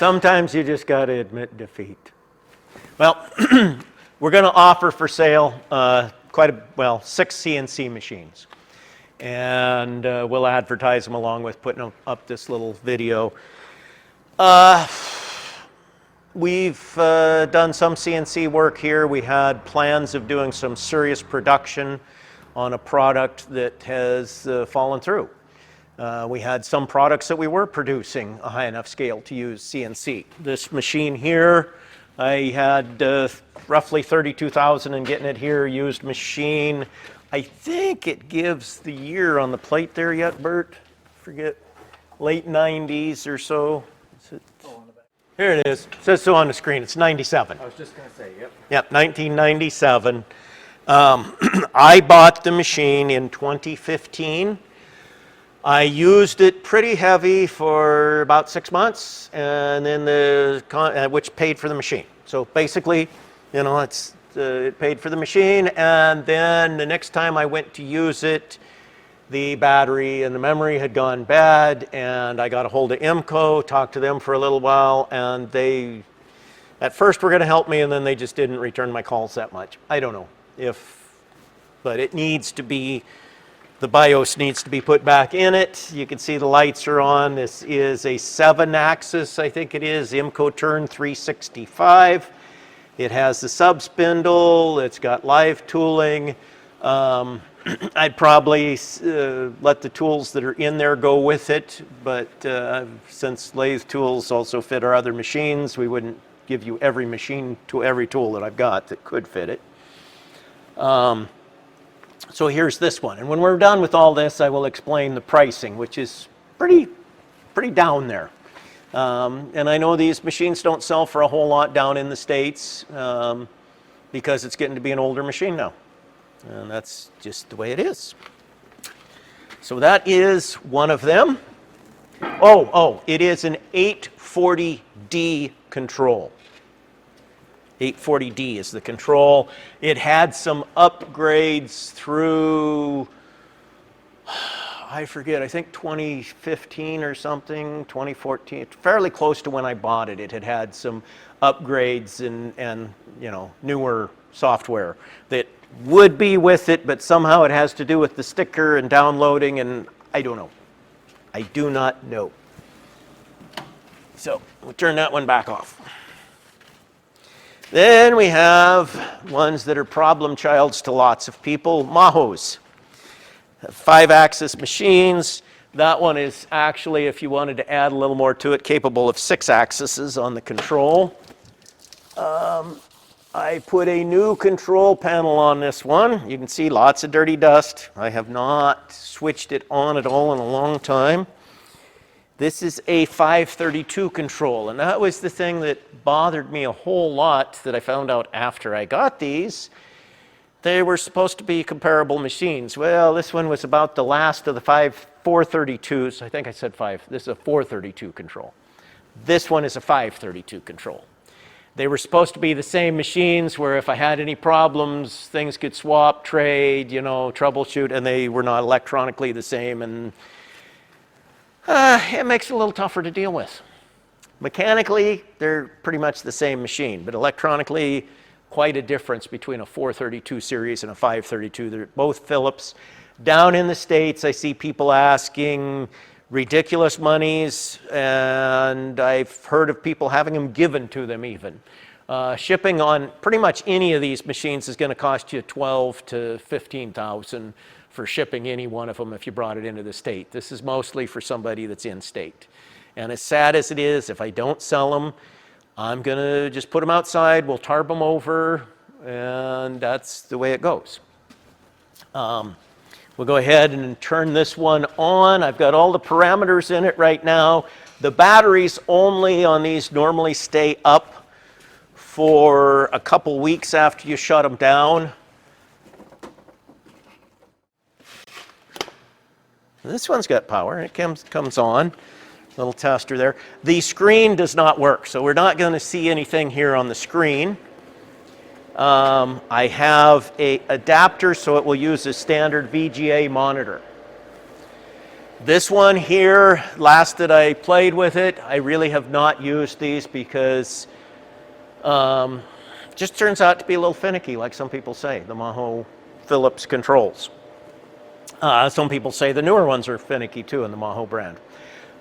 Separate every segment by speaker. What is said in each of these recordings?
Speaker 1: Sometimes you just got to admit defeat. Well, we're going to offer for sale 6 CNC machines. And we'll advertise them along with putting up this little video. We've done some CNC work here. We had plans of doing some serious production on a product that has fallen through. We had some products that we were producing a high enough scale to use CNC. This machine here, I had roughly 32,000 in getting it here, used machine. I think it gives the year on the plate there yet, Bert? Forget, late 90s or so. Is it? Here it is. It says so on the screen. It's 97.
Speaker 2: I was just going to say, yep.
Speaker 1: Yep, 1997. I bought the machine in 2015. I used it pretty heavy for about 6 months, and then which paid for the machine. So basically, you know, it paid for the machine, and then the next time I went to use it, the battery and the memory had gone bad, and I got a hold of IMCO, talked to them for a little while, and they at first were going to help me, and then they just didn't return my calls that much. I don't know but it needs to be, the BIOS needs to be put back in it. You can see the lights are on. This is a 7-axis, I think it is, IMCO turn 365. It has the sub spindle, it's got live tooling. I'd probably let the tools that are in there go with it, but since lathe tools also fit our other machines, we wouldn't give you every tool that I've got that could fit it. So here's this one, and when we're done with all this, I will explain the pricing, which is pretty down there. And I know these machines don't sell for a whole lot down in the States because it's getting to be an older machine now. And that's just the way it is. So that is one of them. It is an 840D control. 840D is the control. It had some upgrades through, I forget, I think 2015 or something, 2014, fairly close to when I bought it. It had some upgrades and you know, newer software that would be with it, but somehow it has to do with the sticker and downloading, and I don't know. I do not know. So we'll turn that one back off. Then we have ones that are problem childs to lots of people, Mahos. 5-axis machines. That one is actually, if you wanted to add a little more to it, capable of 6 axes on the control. I put a new control panel on this one. You can see lots of dirty dust. I have not switched it on at all in a long time. This is a 532 control, and that was the thing that bothered me a whole lot that I found out after I got these. They were supposed to be comparable machines. Well, this one was about the last of the 432s. I think I said 5. This is a 432 control. This one is a 532 control. They were supposed to be the same machines where if I had any problems, things could swap, trade, you know, troubleshoot, and they were not electronically the same, and it makes it a little tougher to deal with. Mechanically, they're pretty much the same machine, but electronically, quite a difference between a 432 series and a 532. They're both Phillips. Down in the States, I see people asking ridiculous monies, and I've heard of people having them given to them even. Shipping on pretty much any of these machines is going to cost you $12,000 to $15,000 for shipping any one of them if you brought it into the state. This is mostly for somebody that's in state. And as sad as it is, if I don't sell them, I'm going to just put them outside, we'll tarp them over, and that's the way it goes. We'll go ahead and turn this one on. I've got all the parameters in it right now. The batteries only on these normally stay up for a couple weeks after you shut them down. This one's got power. It comes on. Little tester there. The screen does not work, so we're not going to see anything here on the screen. I have an adapter, so it will use a standard VGA monitor. This one here, last that I played with it, I really have not used these because it just turns out to be a little finicky, like some people say, the Maho Phillips controls. Some people say the newer ones are finicky too in the Maho brand.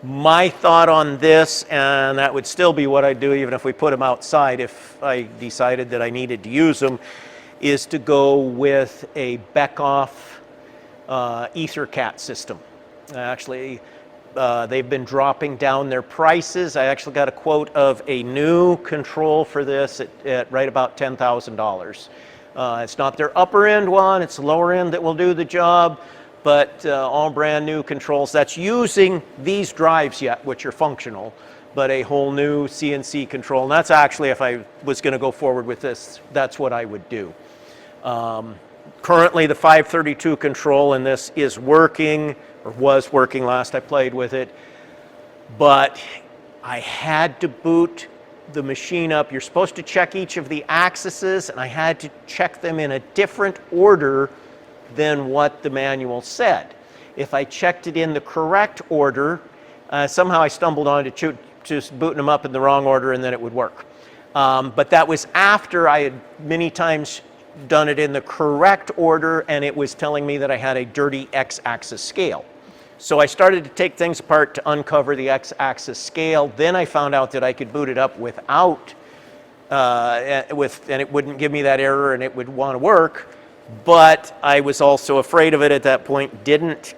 Speaker 1: My thought on this, and that would still be what I'd do even if we put them outside if I decided that I needed to use them, is to go with a Beckhoff EtherCAT system. Actually, they've been dropping down their prices. I actually got a quote of a new control for this at right about $10,000. It's not their upper end one, it's the lower end that will do the job, but all brand new controls. That's using these drives yet, which are functional, but a whole new CNC control. And that's actually, if I was going to go forward with this, that's what I would do. Currently, the 532 control in this is working, or was working last I played with it, but I had to boot the machine up. You're supposed to check each of the axes, and I had to check them in a different order than what the manual said. If I checked it in the correct order, somehow I stumbled on to just booting them up in the wrong order, and then it would work. But that was after I had many times done it in the correct order, and it was telling me that I had a dirty x-axis scale. So I started to take things apart to uncover the x-axis scale. Then I found out that I could boot it up without, and it wouldn't give me that error, and it would want to work. But I was also afraid of it at that point. Didn't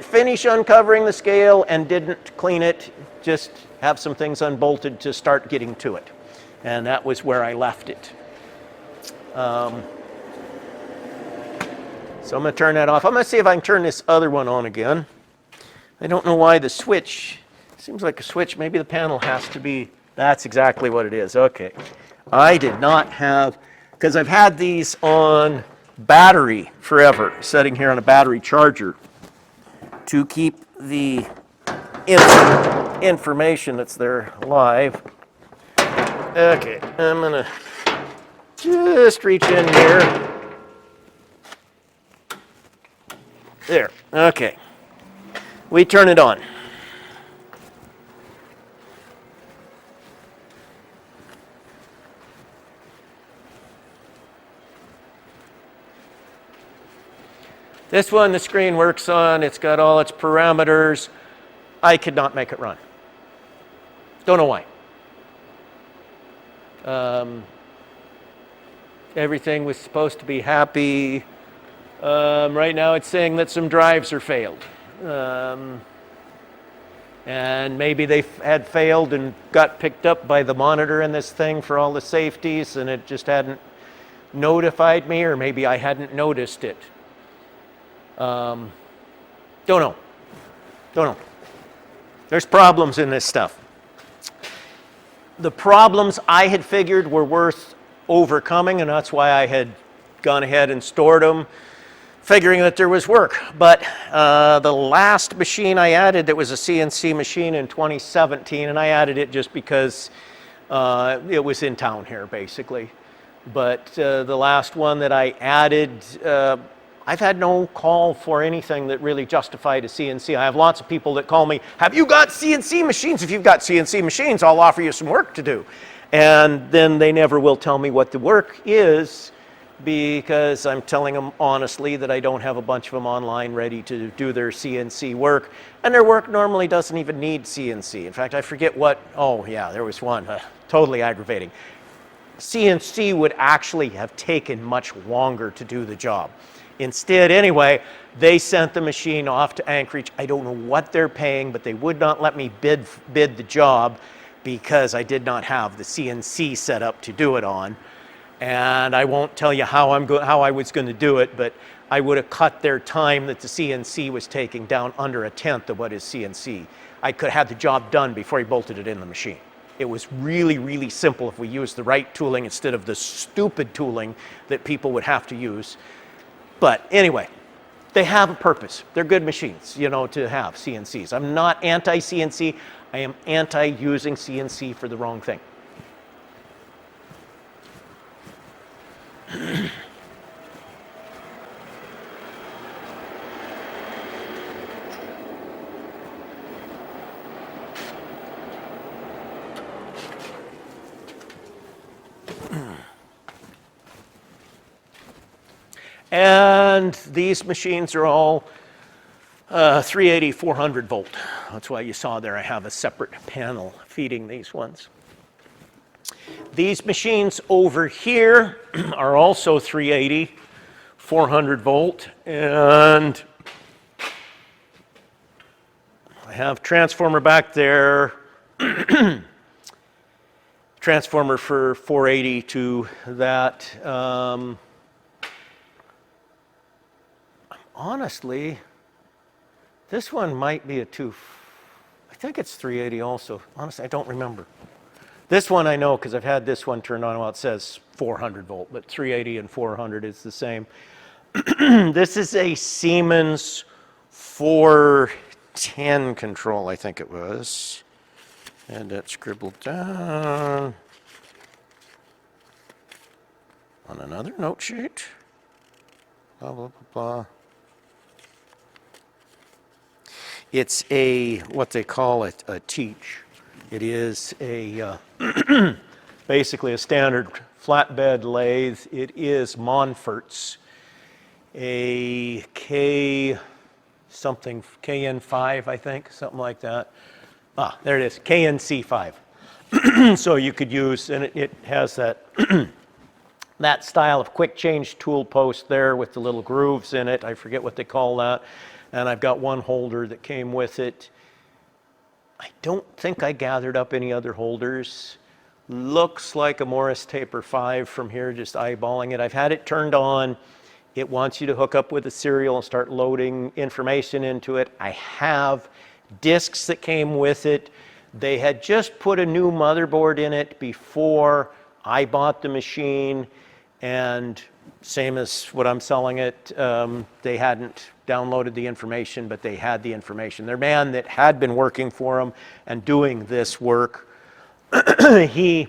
Speaker 1: finish uncovering the scale and didn't clean it. Just have some things unbolted to start getting to it, and that was where I left it. So I'm going to turn that off. I'm going to see if I can turn this other one on again. I don't know why the switch, seems like a switch, maybe the panel has to be, that's exactly what it is. Okay. I did not have, because I've had these on battery forever, sitting here on a battery charger to keep the information that's there live. Okay, I'm going to just reach in here. There, okay. We turn it on. This one the screen works on, it's got all its parameters. I could not make it run. Don't know why. Everything was supposed to be happy. Right now it's saying that some drives are failed. And maybe they had failed and got picked up by the monitor in this thing for all the safeties, and it just hadn't notified me, or maybe I hadn't noticed it. Don't know. There's problems in this stuff. The problems I had figured were worth overcoming, and that's why I had gone ahead and stored them, figuring that there was work. But the last machine I added that was a CNC machine in 2017, and I added it just because it was in town here, basically. But the last one that I added, I've had no call for anything that really justified a CNC. I have lots of people that call me, have you got CNC machines? If you've got CNC machines, I'll offer you some work to do. And then they never will tell me what the work is, because I'm telling them honestly that I don't have a bunch of them online ready to do their CNC work. And their work normally doesn't even need CNC. In fact, I forget what, oh yeah, there was one, totally aggravating. CNC would actually have taken much longer to do the job. Instead, anyway, they sent the machine off to Anchorage. I don't know what they're paying, but they would not let me bid the job because I did not have the CNC set up to do it on. And I won't tell you how I was going to do it, but I would have cut their time that the CNC was taking down under a tenth of what is CNC. I could have had the job done before he bolted it in the machine. It was really, really simple if we used the right tooling instead of the stupid tooling that people would have to use. But anyway, they have a purpose. They're good machines, you know, to have CNCs. I'm not anti-CNC. I am anti-using CNC for the wrong thing. And these machines are all 380, 400 volt. That's why you saw there I have a separate panel feeding these ones. These machines over here are also 380, 400 volt, and I have transformer back there, transformer for 480 to that. Honestly, this one might be a I think it's 380 also. Honestly, I don't remember. This one I know because I've had this one turned on. Well, it says 400 volt, but 380 and 400 is the same. This is a Siemens 410 control, I think it was. And that scribbled down on another note sheet. Blah, blah, blah, blah. It's a, what they call it, a teach. It is a, basically a standard flatbed lathe. It is Monfort's, a KN5, I think, something like that. Ah, there it is, KNC5. So you could use, and it has that, that style of quick change tool post there with the little grooves in it. I forget what they call that. And I've got one holder that came with it. I don't think I gathered up any other holders. Looks like a Morris Taper 5 from here, just eyeballing it. I've had it turned on. It wants you to hook up with a serial and start loading information into it. I have discs that came with it. They had just put a new motherboard in it before I bought the machine, and same as what I'm selling it, they hadn't downloaded the information, but they had the information. Their man that had been working for them and doing this work, he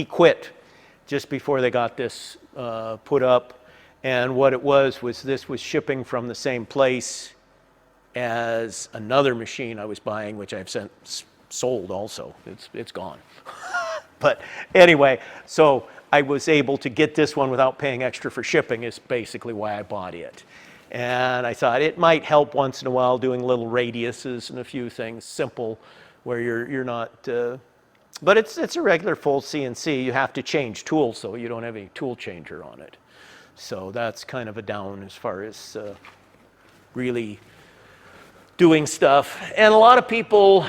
Speaker 1: quit just before they got this put up. And what it was this was shipping from the same place as another machine I was buying, which I've since sold also. It's gone. But anyway, so I was able to get this one without paying extra for shipping is basically why I bought it. And I thought it might help once in a while doing little radiuses and a few things simple where you're not, but it's a regular full CNC. You have to change tools so you don't have any tool changer on it. So that's kind of a down as far as really doing stuff. And a lot of people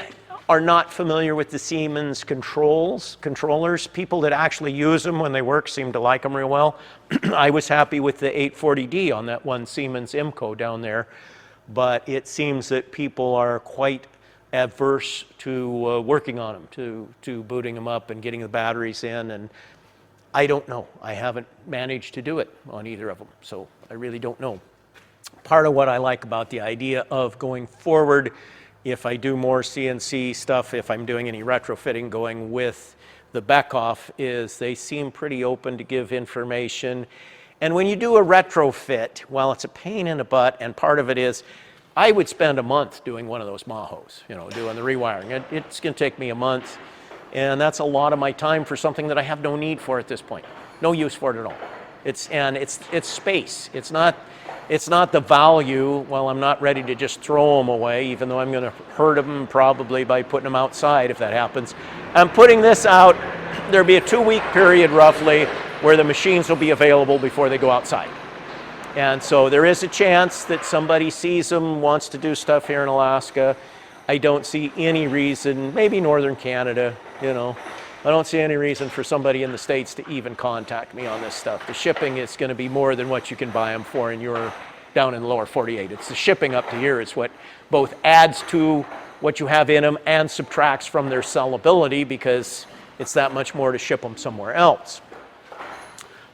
Speaker 1: are not familiar with the Siemens controllers. People that actually use them when they work seem to like them real well. I was happy with the 840D on that one Siemens IMCO down there, but it seems that people are quite adverse to working on them, to booting them up and getting the batteries in, and I don't know. I haven't managed to do it on either of them, so I really don't know. Part of what I like about the idea of going forward, if I do more CNC stuff, if I'm doing any retrofitting going with the Beckhoff, is they seem pretty open to give information. And when you do a retrofit, well, it's a pain in the butt, and part of it is I would spend a month doing one of those Mahos, doing the rewiring. It's going to take me a month, and that's a lot of my time for something that I have no need for at this point. No use for it at all. It's space. It's not the value. Well, I'm not ready to just throw them away, even though I'm going to hurt them probably by putting them outside if that happens. I'm putting this out. There'll be a 2-week period roughly where the machines will be available before they go outside. And so there is a chance that somebody sees them, wants to do stuff here in Alaska. I don't see any reason, maybe northern Canada, I don't see any reason for somebody in the States to even contact me on this stuff. The shipping is going to be more than what you can buy them for down in the lower 48. It's the shipping up to here is what both adds to what you have in them and subtracts from their sellability because it's that much more to ship them somewhere else.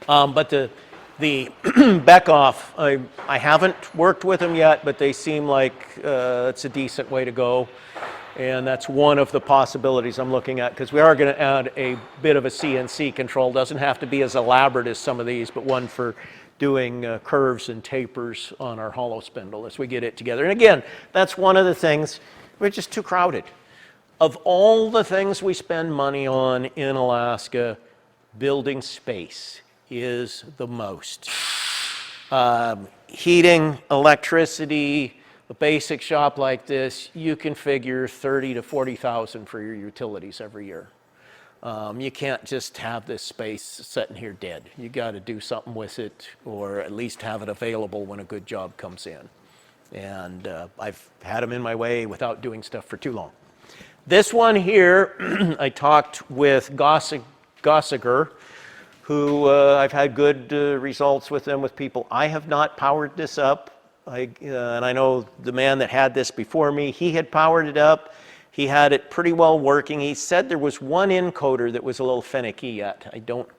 Speaker 1: But the Beckhoff, I haven't worked with them yet, but they seem like it's a decent way to go. And that's one of the possibilities I'm looking at, because we are going to add a bit of a CNC control. Doesn't have to be as elaborate as some of these, but one for doing curves and tapers on our hollow spindle as we get it together. And again, that's one of the things, we're just too crowded. Of all the things we spend money on in Alaska, building space is the most Heating, electricity, a basic shop like this, you can figure 30 to 40,000 for your utilities every year. You can't just have this space sitting here dead. You got to do something with it, or at least have it available when a good job comes in. And I've had them in my way without doing stuff for too long. This one here, I talked with Gossiger, who I've had good results with them with people. I have not powered this up. And I know the man that had this before me, he had powered it up. He had it pretty well working. He said there was one encoder that was a little finicky yet. I don't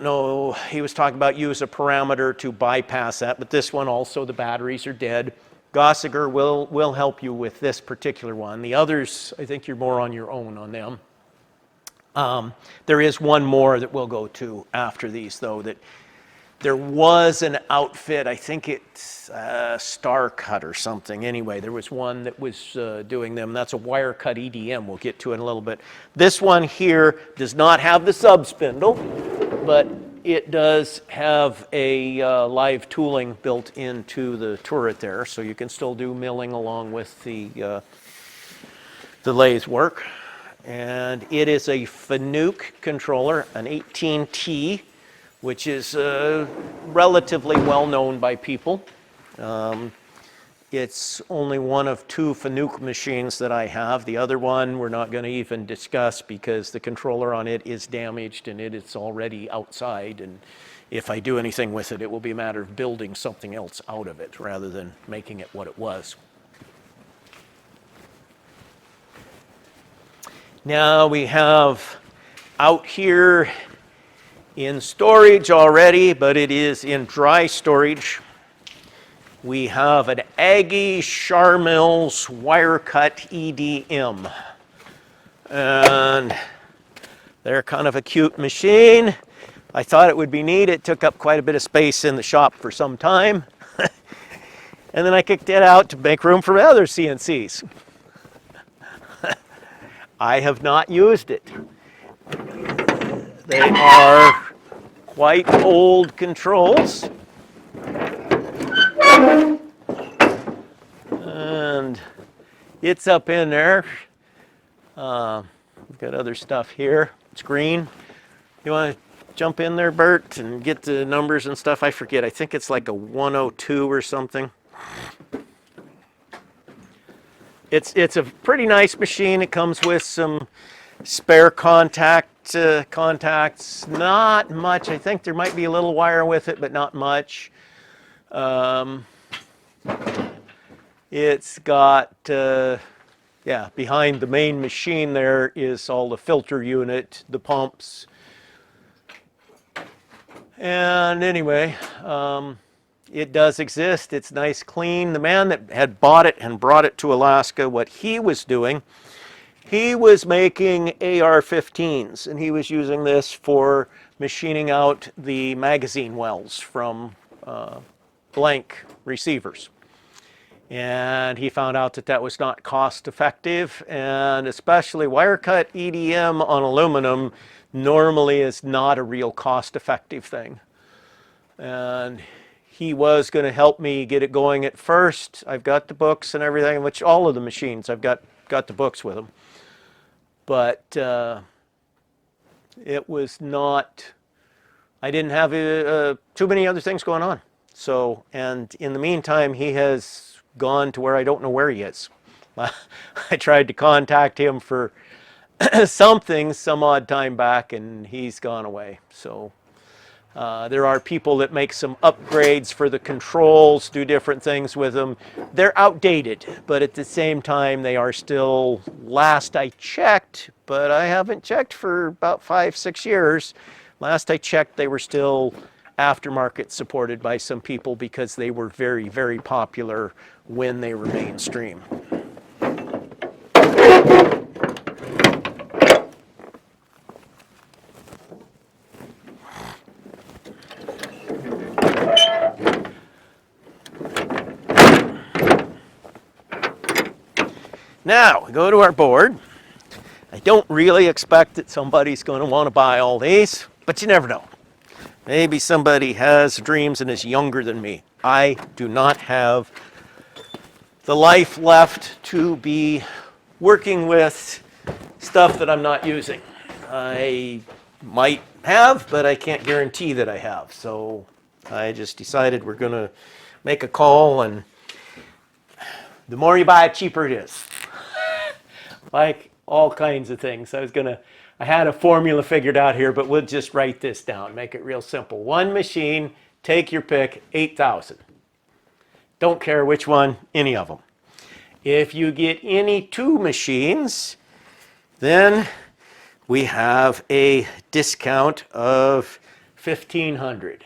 Speaker 1: know. He was talking about use a parameter to bypass that, but this one also, the batteries are dead. Gossiger will help you with this particular one. The others, I think you're more on your own on them. There is one more that we'll go to after these, though, that there was an outfit, I think it's Star Cut or something. Anyway, there was one that was doing them. That's a wire cut EDM. We'll get to it in a little bit. This one here does not have the sub spindle, but it does have a live tooling built into the turret there, so you can still do milling along with the lathe work. And it is a Fanuc controller, an 18T, which is relatively well known by people. It's only one of two Fanuc machines that I have. The other one we're not going to even discuss because the controller on it is damaged and it's already outside. And if I do anything with it, it will be a matter of building something else out of it rather than making it what it was. Now we have out here in storage already, but it is in dry storage. We have an Aggie Charmills wire cut EDM. And they're kind of a cute machine. I thought it would be neat. It took up quite a bit of space in the shop for some time. And then I kicked it out to make room for other CNCs. I have not used it. They are quite old controls. And it's up in there. We've got other stuff here. It's green. You want to jump in there, Bert, and get the numbers and stuff? I forget. I think it's like a 102 or something. It's a pretty nice machine. It comes with some spare contacts. Not much. I think there might be a little wire with it, but not much. It's got, behind the main machine there is all the filter unit, the pumps. And anyway, it does exist. It's nice, clean. The man that had bought it and brought it to Alaska, what he was doing, he was making AR-15s, and he was using this for machining out the magazine wells from blank receivers. And he found out that that was not cost effective, and especially wire cut EDM on aluminum normally is not a real cost effective thing. And he was going to help me get it going at first. I've got the books and everything, which all of the machines, I've got the books with them. But it was not, I didn't have too many other things going on. So, and in the meantime, he has gone to where I don't know where he is. I tried to contact him for something some odd time back, and he's gone away. So there are people that make some upgrades for the controls, do different things with them. They're outdated, but at the same time, they are still, last I checked, but I haven't checked for about 5-6 years. Last I checked, they were still aftermarket supported by some people because they were very, very popular when they were mainstream. Now, we go to our board. I don't really expect that somebody's going to want to buy all these, but you never know. Maybe somebody has dreams and is younger than me. I do not have the life left to be working with stuff that I'm not using. I might have, but I can't guarantee that I have. So I just decided we're going to make a call, and the more you buy, the cheaper it is. Like all kinds of things. I had a formula figured out here, but we'll just write this down, make it real simple. One machine, take your pick, 8,000. Don't care which one, any of them. If you get any two machines, then we have a discount of 1,500.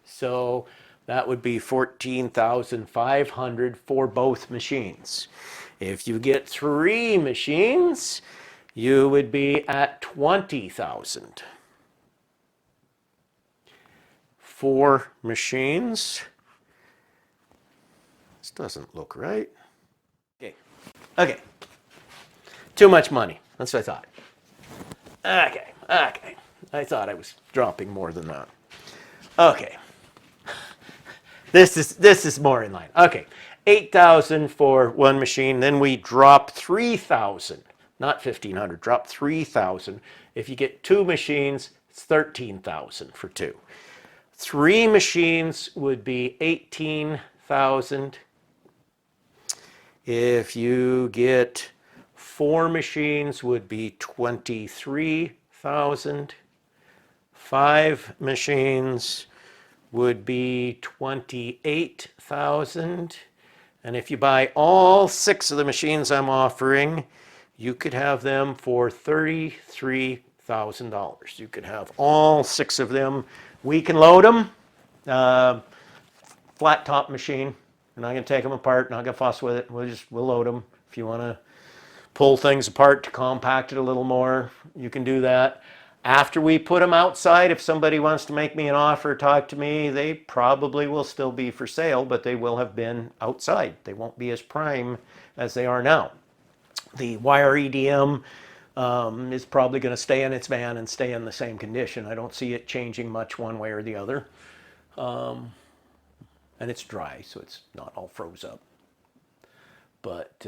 Speaker 1: So that would be 14,500 for both machines. If you get three machines, you would be at 20,000. Four machines. This doesn't look right. Okay. Too much money. That's what I thought. Okay. I thought I was dropping more than that. Okay. This is more in line. Okay. 8,000 for one machine. Then we drop 3,000. Not 1,500. Drop 3,000. If you get two machines, it's 13,000 for two. Three machines would be 18,000. If you get four machines, would be 23,000. Five machines would be 28,000. And if you buy all six of the machines I'm offering, you could have them for $33,000. You could have all six of them. We can load them. Flat top machine. We're not going to take them apart, not going to fuss with it. We'll load them. If you want to pull things apart to compact it a little more, you can do that. After we put them outside, if somebody wants to make me an offer, talk to me, they probably will still be for sale, but they will have been outside. They won't be as prime as they are now. The wire EDM is probably going to stay in its van and stay in the same condition. I don't see it changing much one way or the other. And it's dry, so it's not all froze up. But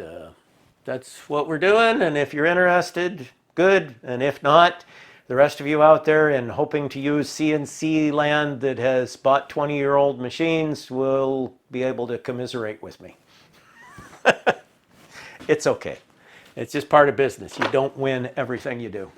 Speaker 1: that's what we're doing, and if you're interested, good. And if not, the rest of you out there and hoping to use CNC land that has bought 20-year-old machines will be able to commiserate with me. It's okay. It's just part of business. You don't win everything you do.